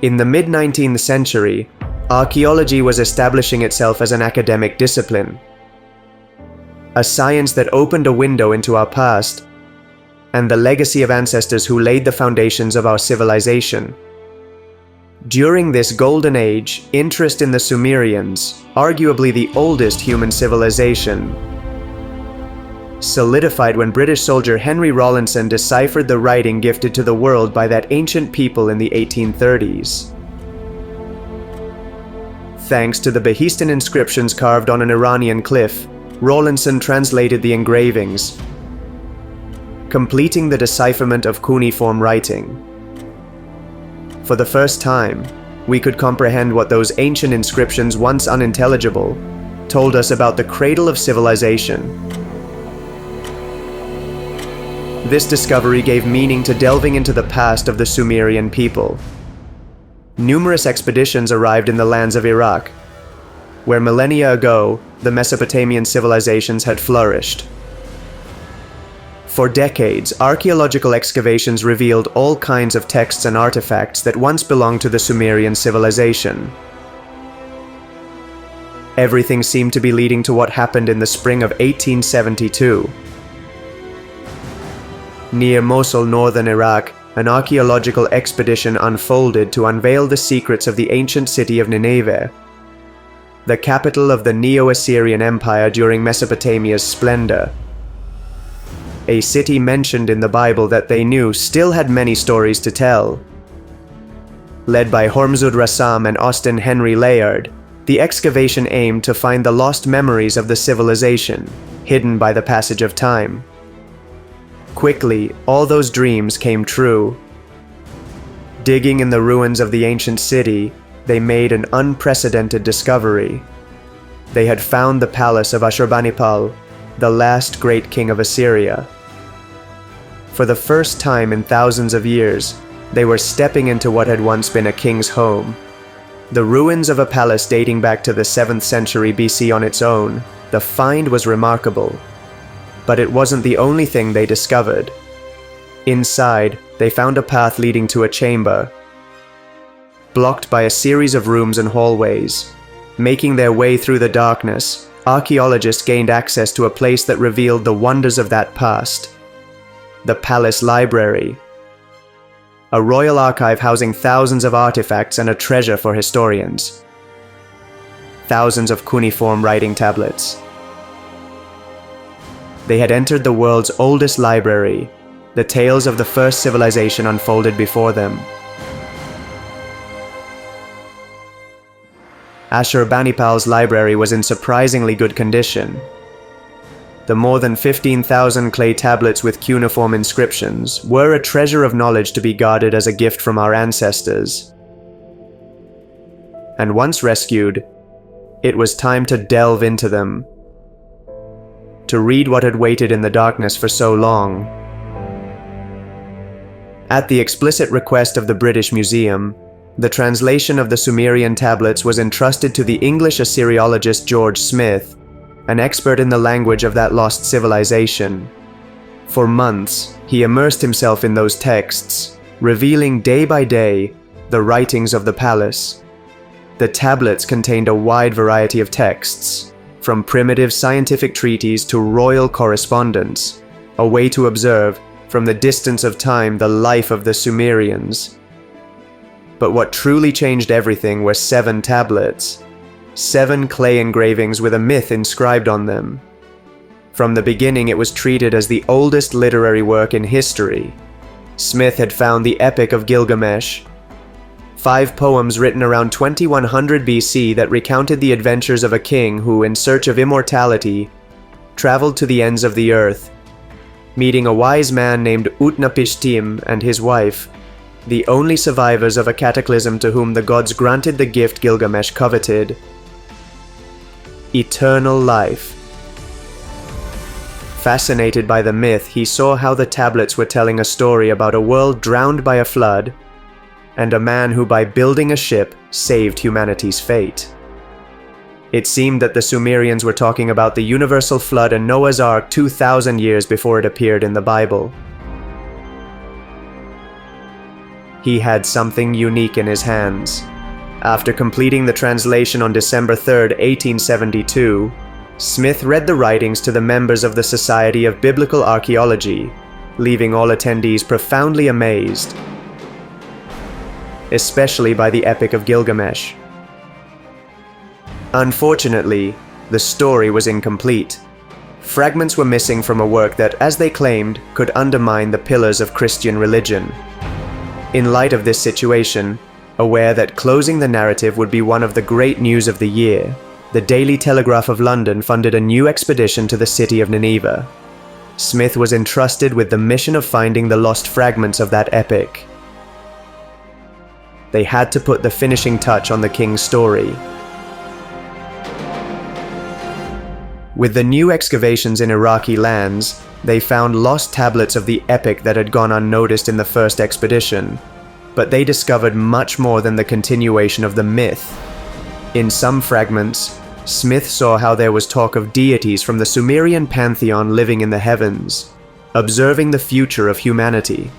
In the mid-19th century, archaeology was establishing itself as an academic discipline, a science that opened a window into our past and the legacy of ancestors who laid the foundations of our civilization. During this golden age, interest in the Sumerians, arguably the oldest human civilization, solidified when British soldier Henry Rawlinson deciphered the writing gifted to the world by that ancient people in the 1830s. Thanks to the Behistun inscriptions carved on an Iranian cliff, Rawlinson translated the engravings, completing the decipherment of cuneiform writing. For the first time, we could comprehend what those ancient inscriptions, once unintelligible, told us about the cradle of civilization. This discovery gave meaning to delving into the past of the Sumerian people. Numerous expeditions arrived in the lands of Iraq, where millennia ago, the Mesopotamian civilizations had flourished. For decades, archaeological excavations revealed all kinds of texts and artifacts that once belonged to the Sumerian civilization. Everything seemed to be leading to what happened in the spring of 1872. Near Mosul, northern Iraq, an archaeological expedition unfolded to unveil the secrets of the ancient city of Nineveh, the capital of the Neo-Assyrian Empire during Mesopotamia's splendor. A city mentioned in the Bible that they knew still had many stories to tell. Led by Hormuzd Rassam and Austin Henry Layard, the excavation aimed to find the lost memories of the civilization, hidden by the passage of time. Quickly, all those dreams came true. Digging in the ruins of the ancient city, they made an unprecedented discovery. They had found the palace of Ashurbanipal, the last great king of Assyria. For the first time in thousands of years, they were stepping into what had once been a king's home. The ruins of a palace dating back to the 7th century BC on its own, the find was remarkable. But it wasn't the only thing they discovered. Inside, they found a path leading to a chamber, blocked by a series of rooms and hallways. Making their way through the darkness, archaeologists gained access to a place that revealed the wonders of that past: the palace library, a royal archive housing thousands of artifacts and a treasure for historians. Thousands of cuneiform writing tablets. They had entered the world's oldest library. The tales of the first civilization unfolded before them. Ashurbanipal's library was in surprisingly good condition. The more than 15,000 clay tablets with cuneiform inscriptions were a treasure of knowledge to be guarded as a gift from our ancestors. And once rescued, it was time to delve into them, to read what had waited in the darkness for so long. At the explicit request of the British Museum, the translation of the Sumerian tablets was entrusted to the English Assyriologist George Smith, an expert in the language of that lost civilization. For months, he immersed himself in those texts, revealing day by day the writings of the palace. The tablets contained a wide variety of texts, from primitive scientific treatises to royal correspondence, a way to observe, from the distance of time, the life of the Sumerians. But what truly changed everything were 7 tablets, 7 clay engravings with a myth inscribed on them. From the beginning, it was treated as the oldest literary work in history. Smith had found the Epic of Gilgamesh, 5 poems written around 2100 BC that recounted the adventures of a king who, in search of immortality, traveled to the ends of the earth, meeting a wise man named Utnapishtim and his wife, the only survivors of a cataclysm to whom the gods granted the gift Gilgamesh coveted: eternal life. Fascinated by the myth, he saw how the tablets were telling a story about a world drowned by a flood, and a man who, by building a ship, saved humanity's fate. It seemed that the Sumerians were talking about the universal flood and Noah's Ark 2,000 years before it appeared in the Bible. He had something unique in his hands. After completing the translation on December 3, 1872, Smith read the writings to the members of the Society of Biblical Archaeology, leaving all attendees profoundly amazed, especially by the Epic of Gilgamesh. Unfortunately, the story was incomplete. Fragments were missing from a work that, as they claimed, could undermine the pillars of Christian religion. In light of this situation, aware that closing the narrative would be one of the great news of the year, the Daily Telegraph of London funded a new expedition to the city of Nineveh. Smith was entrusted with the mission of finding the lost fragments of that epic. They had to put the finishing touch on the king's story. With the new excavations in Iraqi lands, they found lost tablets of the epic that had gone unnoticed in the first expedition, but they discovered much more than the continuation of the myth. In some fragments, Smith saw how there was talk of deities from the Sumerian pantheon living in the heavens, observing the future of humanity.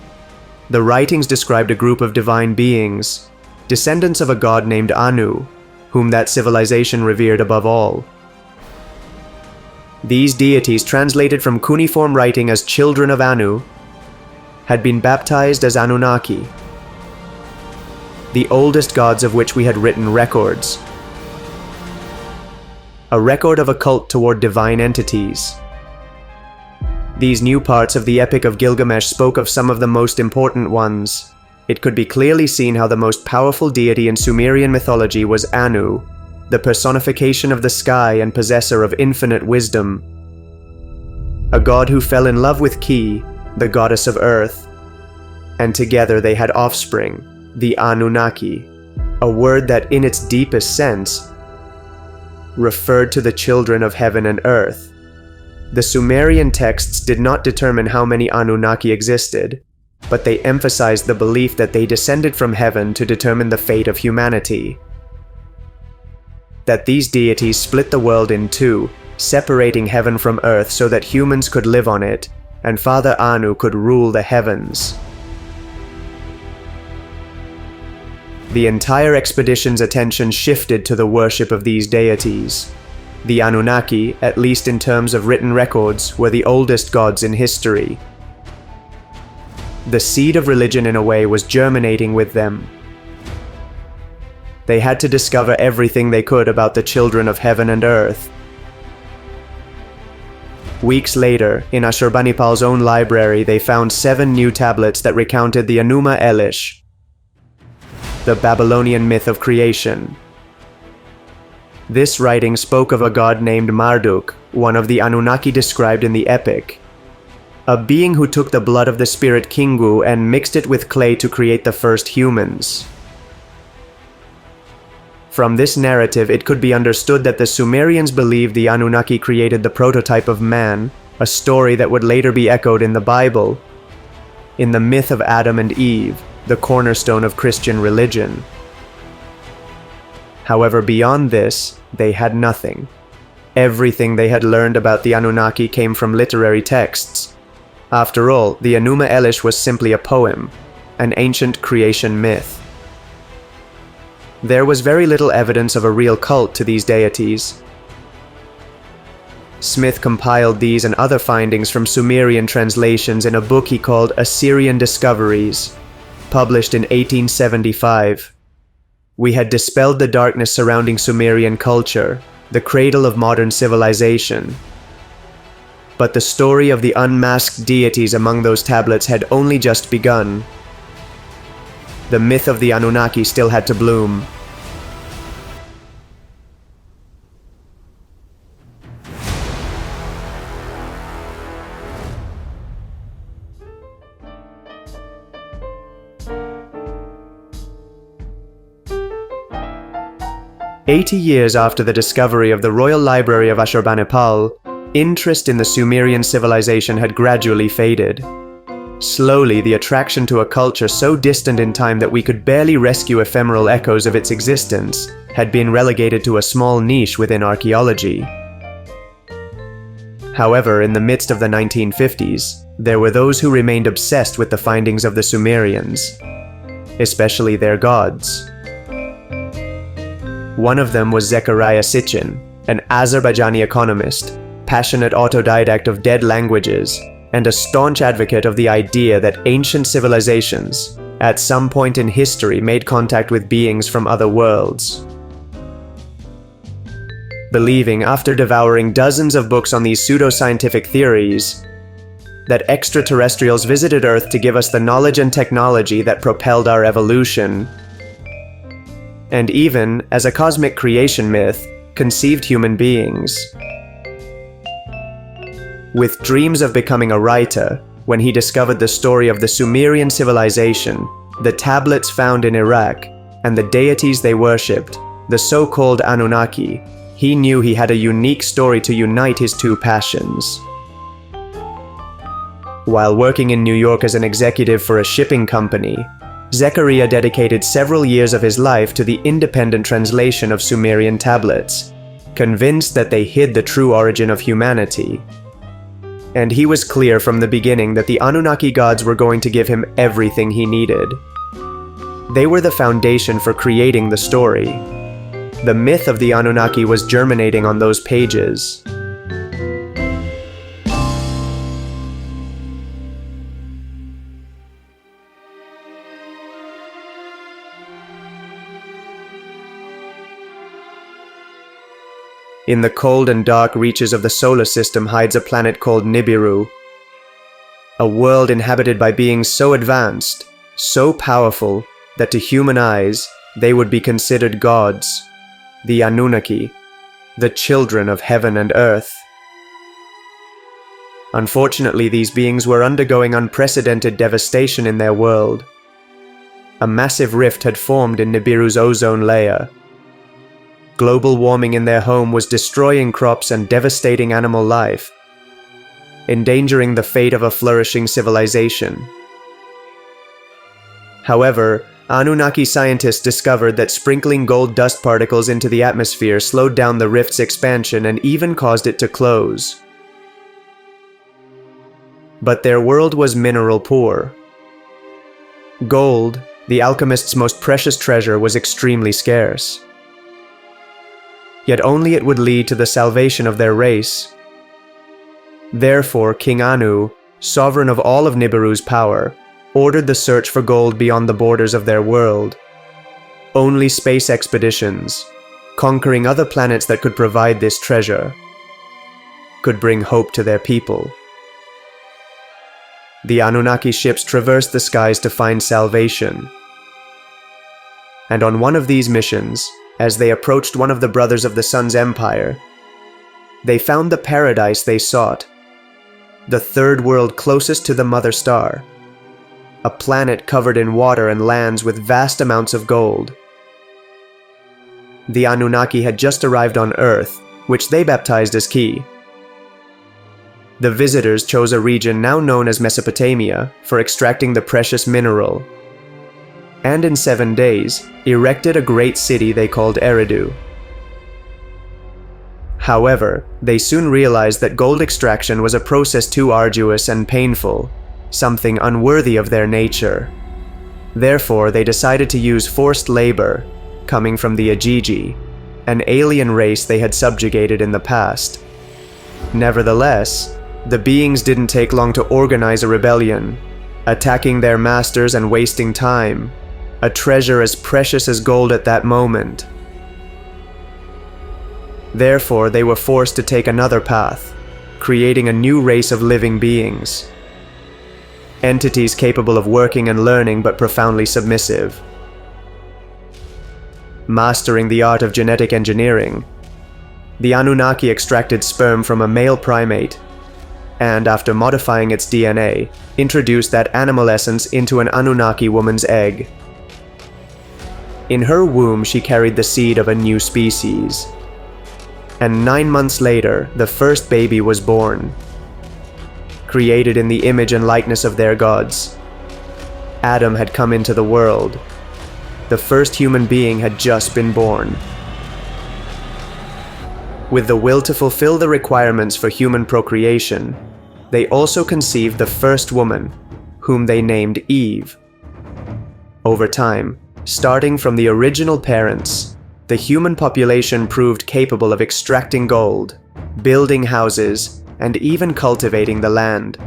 The writings described a group of divine beings, descendants of a god named Anu, whom that civilization revered above all. These deities, translated from cuneiform writing as children of Anu, had been baptized as Anunnaki, the oldest gods of which we had written records. A record of a cult toward divine entities. These new parts of the Epic of Gilgamesh spoke of some of the most important ones. It could be clearly seen how the most powerful deity in Sumerian mythology was Anu, the personification of the sky and possessor of infinite wisdom. A god who fell in love with Ki, the goddess of earth, and together they had offspring, the Anunnaki, a word that in its deepest sense referred to the children of heaven and earth. The Sumerian texts did not determine how many Anunnaki existed, but they emphasized the belief that they descended from heaven to determine the fate of humanity. That these deities split the world in two, separating heaven from earth so that humans could live on it, and Father Anu could rule the heavens. The entire expedition's attention shifted to the worship of these deities. The Anunnaki, at least in terms of written records, were the oldest gods in history. The seed of religion, in a way, was germinating with them. They had to discover everything they could about the children of heaven and earth. Weeks later, in Ashurbanipal's own library, they found 7 new tablets that recounted the Enuma Elish, the Babylonian myth of creation. This writing spoke of a god named Marduk, one of the Anunnaki described in the epic, a being who took the blood of the spirit Kingu and mixed it with clay to create the first humans. From this narrative, it could be understood that the Sumerians believed the Anunnaki created the prototype of man, a story that would later be echoed in the Bible, in the myth of Adam and Eve, the cornerstone of Christian religion. However, beyond this, they had nothing. Everything they had learned about the Anunnaki came from literary texts. After all, the Enuma Elish was simply a poem, an ancient creation myth. There was very little evidence of a real cult to these deities. Smith compiled these and other findings from Sumerian translations in a book he called Assyrian Discoveries, published in 1875. We had dispelled the darkness surrounding Sumerian culture, the cradle of modern civilization. But the story of the unmasked deities among those tablets had only just begun. The myth of the Anunnaki still had to bloom. "80 years after the discovery of the Royal Library of Ashurbanipal, interest in the Sumerian civilization had gradually faded. Slowly, the attraction to a culture so distant in time that we could barely rescue ephemeral echoes of its existence had been relegated to a small niche within archaeology. However, in the midst of the 1950s, there were those who remained obsessed with the findings of the Sumerians. especially their gods. One of them was Zecharia Sitchin, an Azerbaijani economist, passionate autodidact of dead languages, and a staunch advocate of the idea that ancient civilizations, at some point in history, made contact with beings from other worlds. Believing, after devouring dozens of books on these pseudoscientific theories, that extraterrestrials visited Earth to give us the knowledge and technology that propelled our evolution, and even, as a cosmic creation myth, conceived human beings. With dreams of becoming a writer, when he discovered the story of the Sumerian civilization, the tablets found in Iraq, and the deities they worshipped, the so-called Anunnaki, he knew he had a unique story to unite his two passions. While working in New York as an executive for a shipping company, Zecharia dedicated several years of his life to the independent translation of Sumerian tablets, convinced that they hid the true origin of humanity. And he was clear from the beginning that the Anunnaki gods were going to give him everything he needed. They were the foundation for creating the story. The myth of the Anunnaki was germinating on those pages. In the cold and dark reaches of the solar system hides a planet called Nibiru, a world inhabited by beings so advanced, so powerful, that to human eyes, they would be considered gods, the Anunnaki, the children of heaven and earth. Unfortunately, these beings were undergoing unprecedented devastation in their world. A massive rift had formed in Nibiru's ozone layer. Global warming in their home was destroying crops and devastating animal life, endangering the fate of a flourishing civilization. However, Anunnaki scientists discovered that sprinkling gold dust particles into the atmosphere slowed down the rift's expansion and even caused it to close. But their world was mineral poor. Gold, the alchemist's most precious treasure, was extremely scarce. Yet only it would lead to the salvation of their race. Therefore, King Anu, sovereign of all of Nibiru's power, ordered the search for gold beyond the borders of their world. Only space expeditions, conquering other planets that could provide this treasure, could bring hope to their people. The Anunnaki ships traversed the skies to find salvation. And on one of these missions, as they approached one of the brothers of the Sun's empire, they found the paradise they sought, the third world closest to the mother star, a planet covered in water and lands with vast amounts of gold. The Anunnaki had just arrived on Earth, which they baptized as Ki. The visitors chose a region now known as Mesopotamia for extracting the precious mineral, and in 7 days, erected a great city they called Eridu. However, they soon realized that gold extraction was a process too arduous and painful, something unworthy of their nature. Therefore, they decided to use forced labor, coming from the Ajiji, an alien race they had subjugated in the past. Nevertheless, the beings didn't take long to organize a rebellion, attacking their masters and wasting time, a treasure as precious as gold at that moment. Therefore, they were forced to take another path, creating a new race of living beings. Entities capable of working and learning but profoundly submissive. Mastering the art of genetic engineering, the Anunnaki extracted sperm from a male primate, and after modifying its DNA, introduced that animal essence into an Anunnaki woman's egg. In her womb, she carried the seed of a new species. And 9 months later, the first baby was born. Created in the image and likeness of their gods, Adam had come into the world. The first human being had just been born. With the will to fulfill the requirements for human procreation, they also conceived the first woman, whom they named Eve. Over time, starting from the original parents, the human population proved capable of extracting gold, building houses, and even cultivating the land.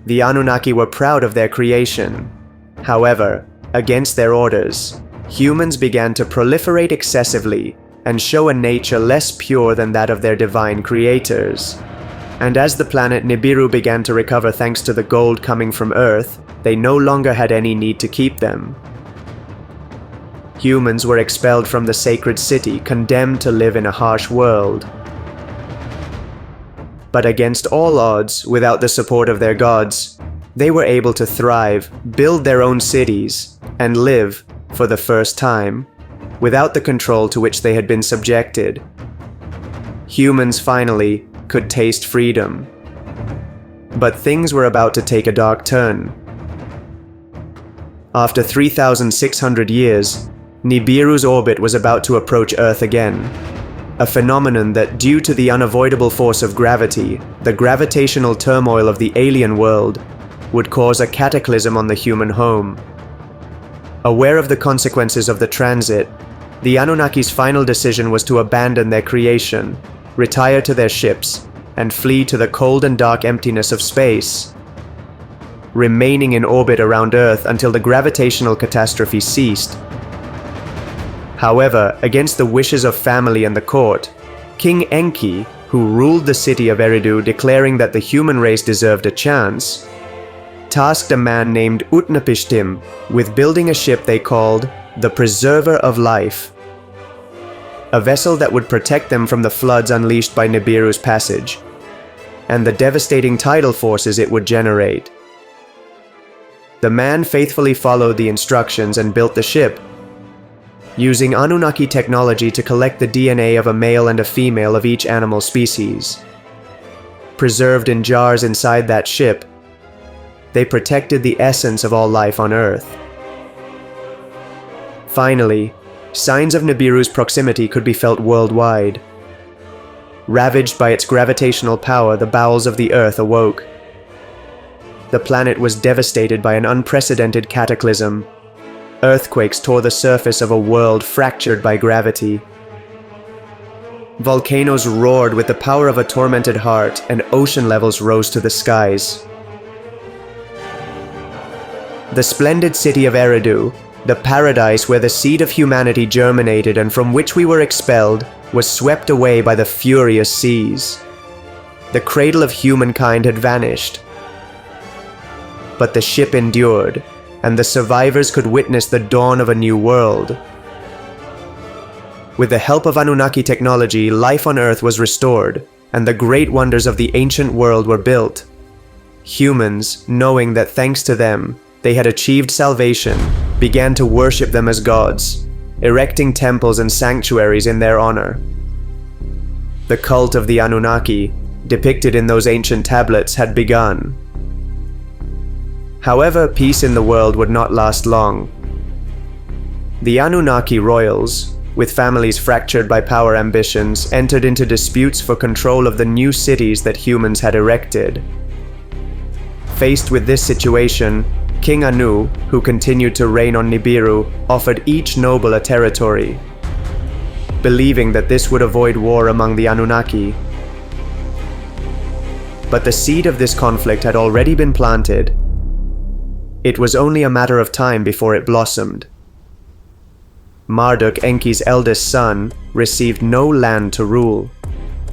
The Anunnaki were proud of their creation. However, against their orders, humans began to proliferate excessively and show a nature less pure than that of their divine creators. And as the planet Nibiru began to recover thanks to the gold coming from Earth, they no longer had any need to keep them. Humans were expelled from the sacred city, condemned to live in a harsh world. But against all odds, without the support of their gods, they were able to thrive, build their own cities, and live, for the first time, without the control to which they had been subjected. Humans finally could taste freedom. But things were about to take a dark turn. After 3,600 years, Nibiru's orbit was about to approach Earth again, a phenomenon that, due to the unavoidable force of gravity, the gravitational turmoil of the alien world, would cause a cataclysm on the human home. Aware of the consequences of the transit, the Anunnakis' final decision was to abandon their creation, retire to their ships, and flee to the cold and dark emptiness of space, remaining in orbit around Earth until the gravitational catastrophe ceased. However, against the wishes of family and the court, King Enki, who ruled the city of Eridu, declaring that the human race deserved a chance, tasked a man named Utnapishtim with building a ship they called the Preserver of Life, a vessel that would protect them from the floods unleashed by Nibiru's passage, and the devastating tidal forces it would generate. The man faithfully followed the instructions and built the ship, using Anunnaki technology to collect the DNA of a male and a female of each animal species. Preserved in jars inside that ship, they protected the essence of all life on Earth. Finally, signs of Nibiru's proximity could be felt worldwide. Ravaged by its gravitational power, the bowels of the Earth awoke. The planet was devastated by an unprecedented cataclysm. Earthquakes tore the surface of a world fractured by gravity. Volcanoes roared with the power of a tormented heart, and ocean levels rose to the skies. The splendid city of Eridu, the paradise where the seed of humanity germinated and from which we were expelled, was swept away by the furious seas. The cradle of humankind had vanished. But the ship endured, and the survivors could witness the dawn of a new world. With the help of Anunnaki technology, life on Earth was restored, and the great wonders of the ancient world were built. Humans, knowing that thanks to them, they had achieved salvation, began to worship them as gods, erecting temples and sanctuaries in their honor. The cult of the Anunnaki, depicted in those ancient tablets, had begun. However, peace in the world would not last long. The Anunnaki royals, with families fractured by power ambitions, entered into disputes for control of the new cities that humans had erected. Faced with this situation, King Anu, who continued to reign on Nibiru, offered each noble a territory, believing that this would avoid war among the Anunnaki. But the seed of this conflict had already been planted. It was only a matter of time before it blossomed. Marduk, Enki's eldest son, received no land to rule,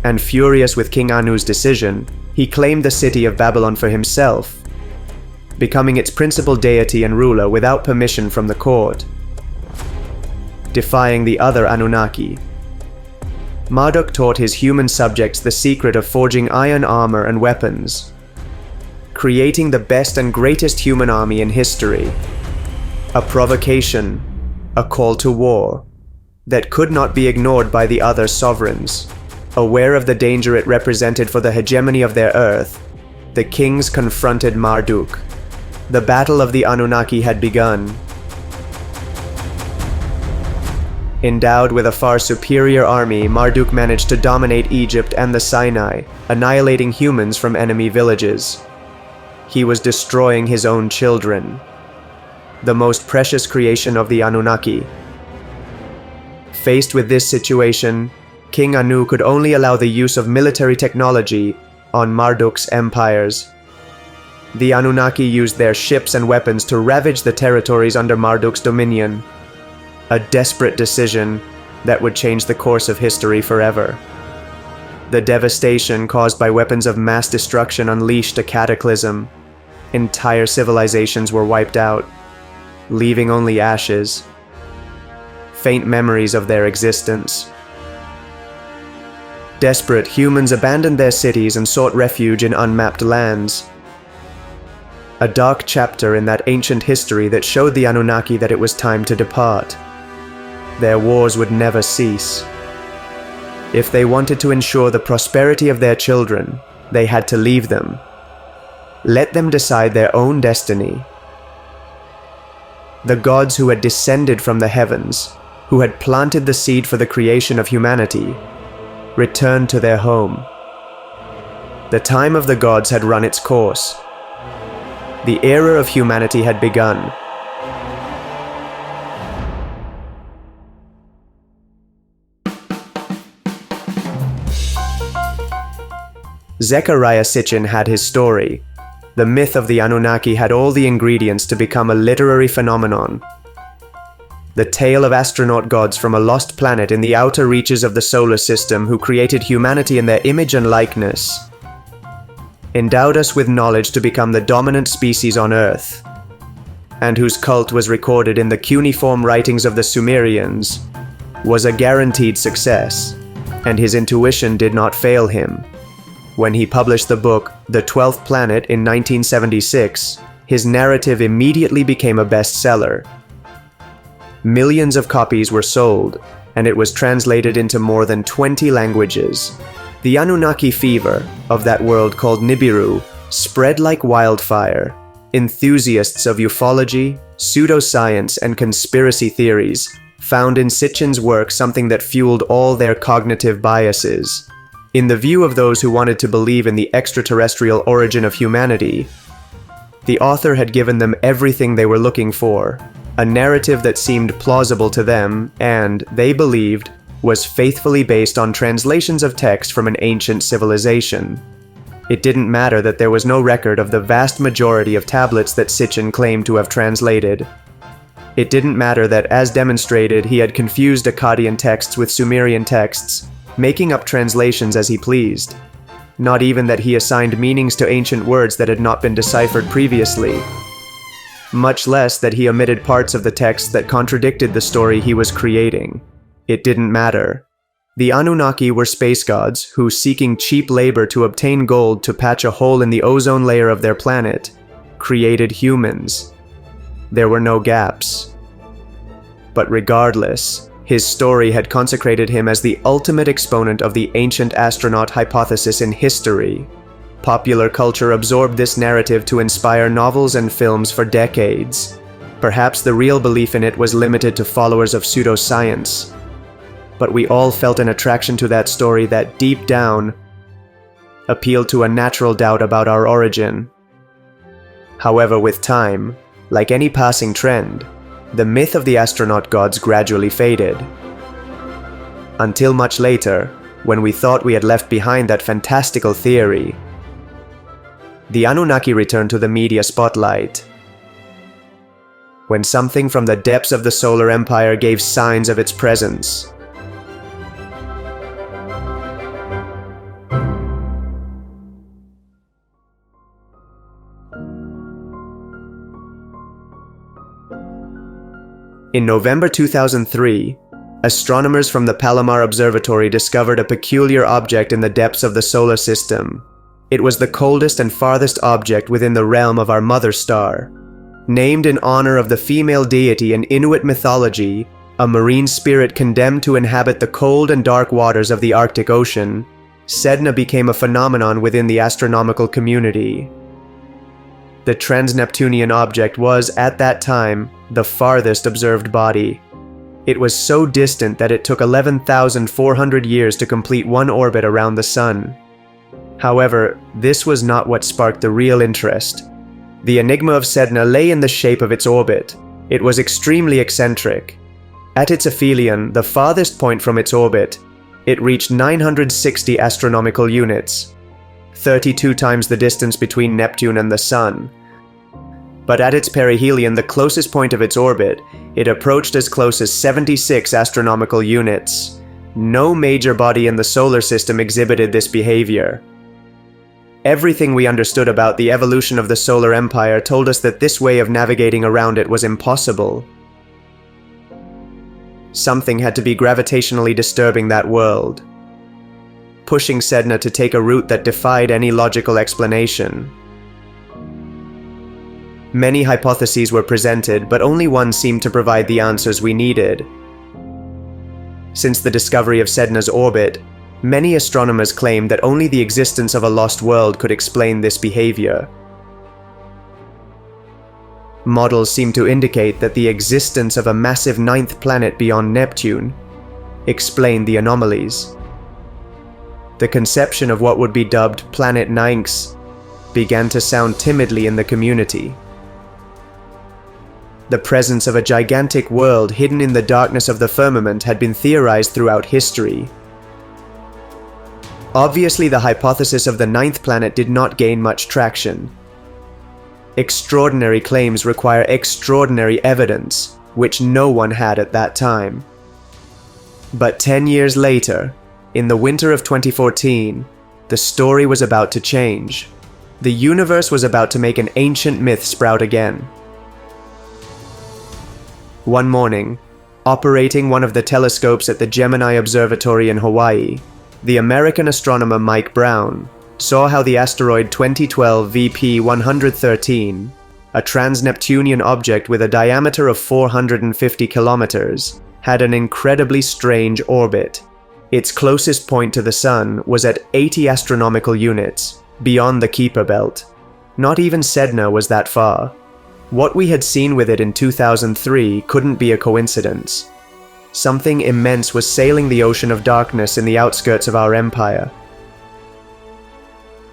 and furious with King Anu's decision, he claimed the city of Babylon for himself, becoming its principal deity and ruler without permission from the court. Defying the other Anunnaki, Marduk taught his human subjects the secret of forging iron armor and weapons, creating the best and greatest human army in history. A provocation, a call to war, that could not be ignored by the other sovereigns. Aware of the danger it represented for the hegemony of their Earth, the kings confronted Marduk. The battle of the Anunnaki had begun. Endowed with a far superior army, Marduk managed to dominate Egypt and the Sinai, annihilating humans from enemy villages. He was destroying his own children. the most precious creation of the Anunnaki. Faced with this situation, King Anu could only allow the use of military technology on Marduk's empires. The Anunnaki used their ships and weapons to ravage the territories under Marduk's dominion. A desperate decision that would change the course of history forever. The devastation caused by weapons of mass destruction unleashed a cataclysm. Entire civilizations were wiped out, leaving only ashes, faint memories of their existence. Desperate, humans abandoned their cities and sought refuge in unmapped lands. A dark chapter in that ancient history that showed the Anunnaki that it was time to depart. Their wars would never cease. If they wanted to ensure the prosperity of their children, they had to leave them. Let them decide their own destiny. The gods who had descended from the heavens, who had planted the seed for the creation of humanity, returned to their home. The time of the gods had run its course. The era of humanity had begun. Zecharia Sitchin had his story. The myth of the Anunnaki had all the ingredients to become a literary phenomenon. The tale of astronaut gods from a lost planet in the outer reaches of the solar system who created humanity in their image and likeness, endowed us with knowledge to become the dominant species on Earth, and whose cult was recorded in the cuneiform writings of the Sumerians, was a guaranteed success, and his intuition did not fail him. When he published the book, The 12th Planet, in 1976, his narrative immediately became a bestseller. Millions of copies were sold, and it was translated into more than 20 languages. The Anunnaki fever of that world called Nibiru spread like wildfire. Enthusiasts of ufology, pseudoscience, and conspiracy theories found in Sitchin's work something that fueled all their cognitive biases. In the view of those who wanted to believe in the extraterrestrial origin of humanity, the author had given them everything they were looking for, a narrative that seemed plausible to them and, they believed, was faithfully based on translations of text from an ancient civilization. It didn't matter that there was no record of the vast majority of tablets that Sitchin claimed to have translated. It didn't matter that, as demonstrated, he had confused Akkadian texts with Sumerian texts, making up translations as he pleased. Not even that he assigned meanings to ancient words that had not been deciphered previously. Much less that he omitted parts of the text that contradicted the story he was creating. It didn't matter. The Anunnaki were space gods who, seeking cheap labor to obtain gold to patch a hole in the ozone layer of their planet, created humans. There were no gaps. But regardless, his story had consecrated him as the ultimate exponent of the ancient astronaut hypothesis in history. Popular culture absorbed this narrative to inspire novels and films for decades. Perhaps the real belief in it was limited to followers of pseudoscience. But we all felt an attraction to that story that, deep down, appealed to a natural doubt about our origin. However, with time, like any passing trend, the myth of the astronaut gods gradually faded. Until much later, when we thought we had left behind that fantastical theory, the Anunnaki returned to the media spotlight. When something from the depths of the solar empire gave signs of its presence. In November 2003, astronomers from the Palomar Observatory discovered a peculiar object in the depths of the solar system. It was the coldest and farthest object within the realm of our mother star. Named in honor of the female deity in Inuit mythology, a marine spirit condemned to inhabit the cold and dark waters of the Arctic Ocean, Sedna became a phenomenon within the astronomical community. The trans-Neptunian object was, at that time, the farthest observed body. It was so distant that it took 11,400 years to complete one orbit around the Sun. However, this was not what sparked the real interest. The enigma of Sedna lay in the shape of its orbit. It was extremely eccentric. At its aphelion, the farthest point from its orbit, it reached 960 astronomical units, 32 times the distance between Neptune and the Sun. But at its perihelion, the closest point of its orbit, it approached as close as 76 astronomical units. No major body in the solar system exhibited this behavior. Everything we understood about the evolution of the solar empire told us that this way of navigating around it was impossible. Something had to be gravitationally disturbing that world, pushing Sedna to take a route that defied any logical explanation. Many hypotheses were presented, but only one seemed to provide the answers we needed. Since the discovery of Sedna's orbit, many astronomers claimed that only the existence of a lost world could explain this behavior. Models seem to indicate that the existence of a massive ninth planet beyond Neptune explained the anomalies. The conception of what would be dubbed Planet Ninx began to sound timidly in the community. The presence of a gigantic world hidden in the darkness of the firmament had been theorized throughout history. Obviously, the hypothesis of the ninth planet did not gain much traction. Extraordinary claims require extraordinary evidence, which no one had at that time. But 10 years later, in the winter of 2014, the story was about to change. The universe was about to make an ancient myth sprout again. One morning, operating one of the telescopes at the Gemini Observatory in Hawaii, the American astronomer Mike Brown saw how the asteroid 2012 VP-113, a trans-Neptunian object with a diameter of 450 kilometers, had an incredibly strange orbit. Its closest point to the Sun was at 80 astronomical units, beyond the Kuiper belt. Not even Sedna was that far. What we had seen with it in 2003 couldn't be a coincidence. Something immense was sailing the ocean of darkness in the outskirts of our empire.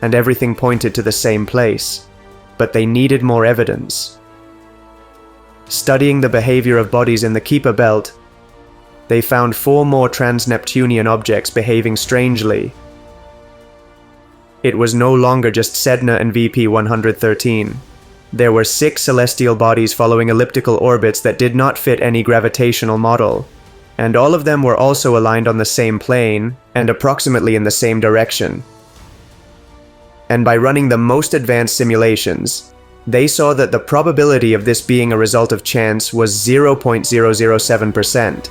And everything pointed to the same place, but they needed more evidence. Studying the behavior of bodies in the Kuiper belt, they found 4 more trans-Neptunian objects behaving strangely. It was no longer just Sedna and VP-113. There were 6 celestial bodies following elliptical orbits that did not fit any gravitational model, and all of them were also aligned on the same plane and approximately in the same direction. And by running the most advanced simulations, they saw that the probability of this being a result of chance was 0.007%.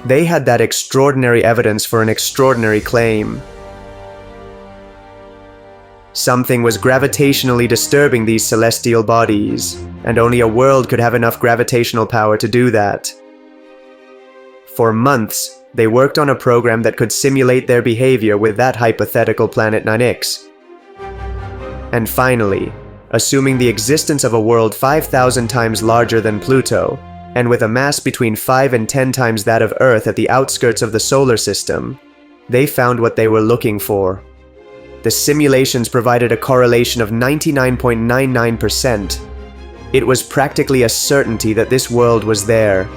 They had that extraordinary evidence for an extraordinary claim. Something was gravitationally disturbing these celestial bodies, and only a world could have enough gravitational power to do that. For months, they worked on a program that could simulate their behavior with that hypothetical planet Nyx. And finally, assuming the existence of a world 5,000 times larger than Pluto, and with a mass between 5 and 10 times that of Earth at the outskirts of the solar system, they found what they were looking for. The simulations provided a correlation of 99.99%. It was practically a certainty that this world was there,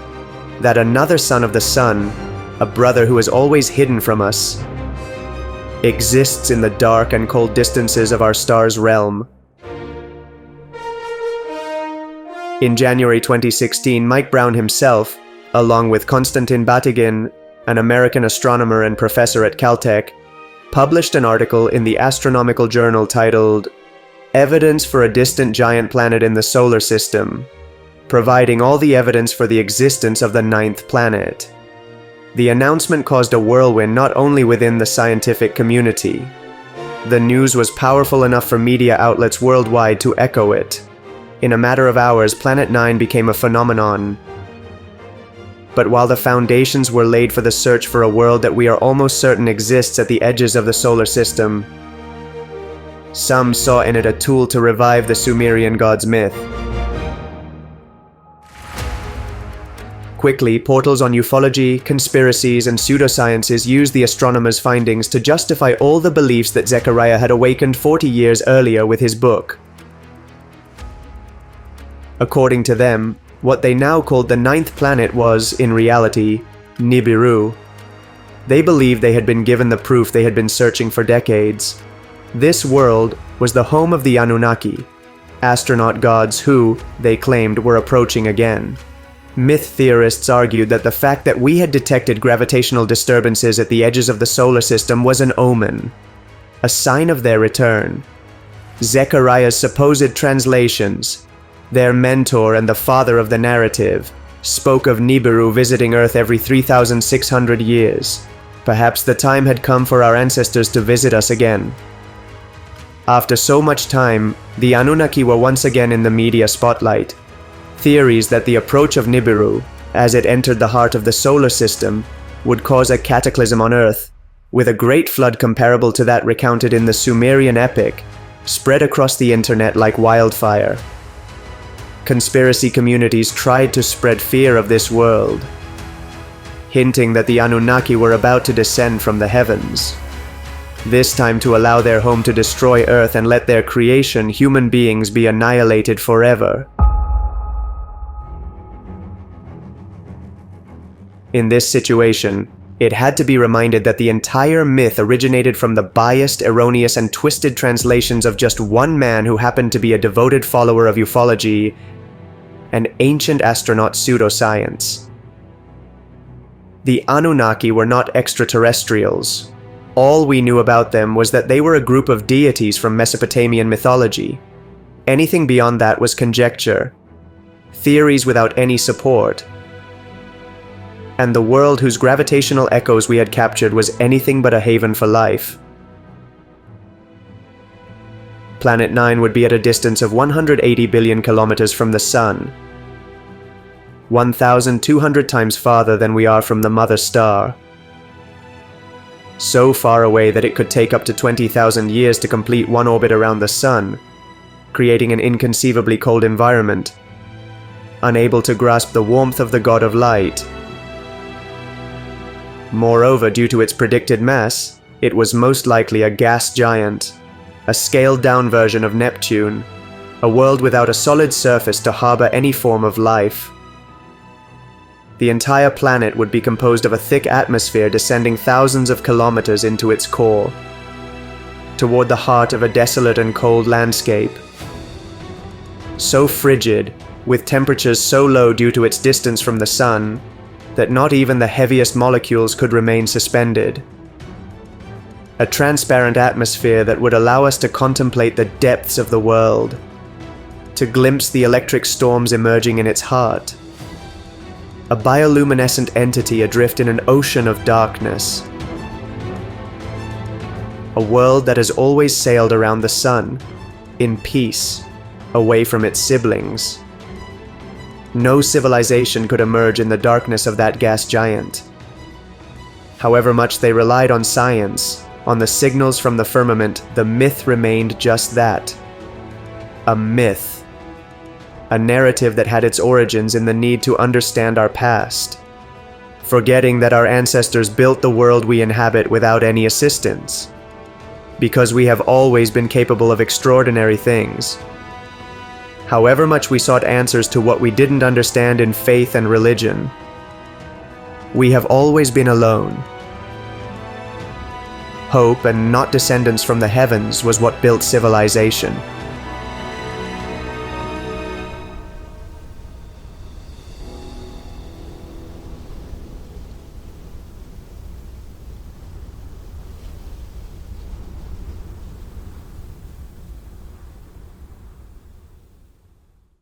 that another son of the Sun, a brother who is always hidden from us, exists in the dark and cold distances of our star's realm. In January 2016, Mike Brown himself, along with Konstantin Batygin, an American astronomer and professor at Caltech, published an article in the astronomical journal titled "Evidence for a Distant Giant Planet in the Solar System," providing all the evidence for the existence of the 9th planet. The announcement caused a whirlwind not only within the scientific community. The news was powerful enough for media outlets worldwide to echo it. In a matter of hours, Planet 9 became a phenomenon. But while the foundations were laid for the search for a world that we are almost certain exists at the edges of the solar system, some saw in it a tool to revive the Sumerian gods' myth. Quickly, portals on ufology, conspiracies, and pseudosciences used the astronomers' findings to justify all the beliefs that Zecharia had awakened 40 years earlier with his book. According to them, what they now called the ninth planet was, in reality, Nibiru. They believed they had been given the proof they had been searching for decades. This world was the home of the Anunnaki, astronaut gods who, they claimed, were approaching again. Myth theorists argued that the fact that we had detected gravitational disturbances at the edges of the solar system was an omen, a sign of their return. Zechariah's supposed translations, their mentor and the father of the narrative, spoke of Nibiru visiting Earth every 3,600 years. Perhaps the time had come for our ancestors to visit us again. After so much time, the Anunnaki were once again in the media spotlight. Theories that the approach of Nibiru, as it entered the heart of the solar system, would cause a cataclysm on Earth, with a great flood comparable to that recounted in the Sumerian epic, spread across the internet like wildfire. Conspiracy communities tried to spread fear of this world, hinting that the Anunnaki were about to descend from the heavens, this time to allow their home to destroy Earth and let their creation, human beings, be annihilated forever. In this situation, it had to be reminded that the entire myth originated from the biased, erroneous, and twisted translations of just one man who happened to be a devoted follower of ufology and ancient astronaut pseudoscience. The Anunnaki were not extraterrestrials. All we knew about them was that they were a group of deities from Mesopotamian mythology. Anything beyond that was conjecture, theories without any support. And the world whose gravitational echoes we had captured was anything but a haven for life. Planet 9 would be at a distance of 180 billion kilometers from the Sun, 1,200 times farther than we are from the mother star. So far away that it could take up to 20,000 years to complete one orbit around the Sun, creating an inconceivably cold environment, unable to grasp the warmth of the god of light. Moreover, due to its predicted mass, it was most likely a gas giant, a scaled-down version of Neptune, a world without a solid surface to harbor any form of life. The entire planet would be composed of a thick atmosphere descending thousands of kilometers into its core, toward the heart of a desolate and cold landscape. So frigid, with temperatures so low due to its distance from the Sun, that not even the heaviest molecules could remain suspended. A transparent atmosphere that would allow us to contemplate the depths of the world, to glimpse the electric storms emerging in its heart. A bioluminescent entity adrift in an ocean of darkness. A world that has always sailed around the Sun, in peace, away from its siblings. No civilization could emerge in the darkness of that gas giant. However much they relied on science, on the signals from the firmament, the myth remained just that. A myth. A narrative that had its origins in the need to understand our past, forgetting that our ancestors built the world we inhabit without any assistance, because we have always been capable of extraordinary things. However much we sought answers to what we didn't understand in faith and religion, we have always been alone. Hope and not descendants from the heavens was what built civilization.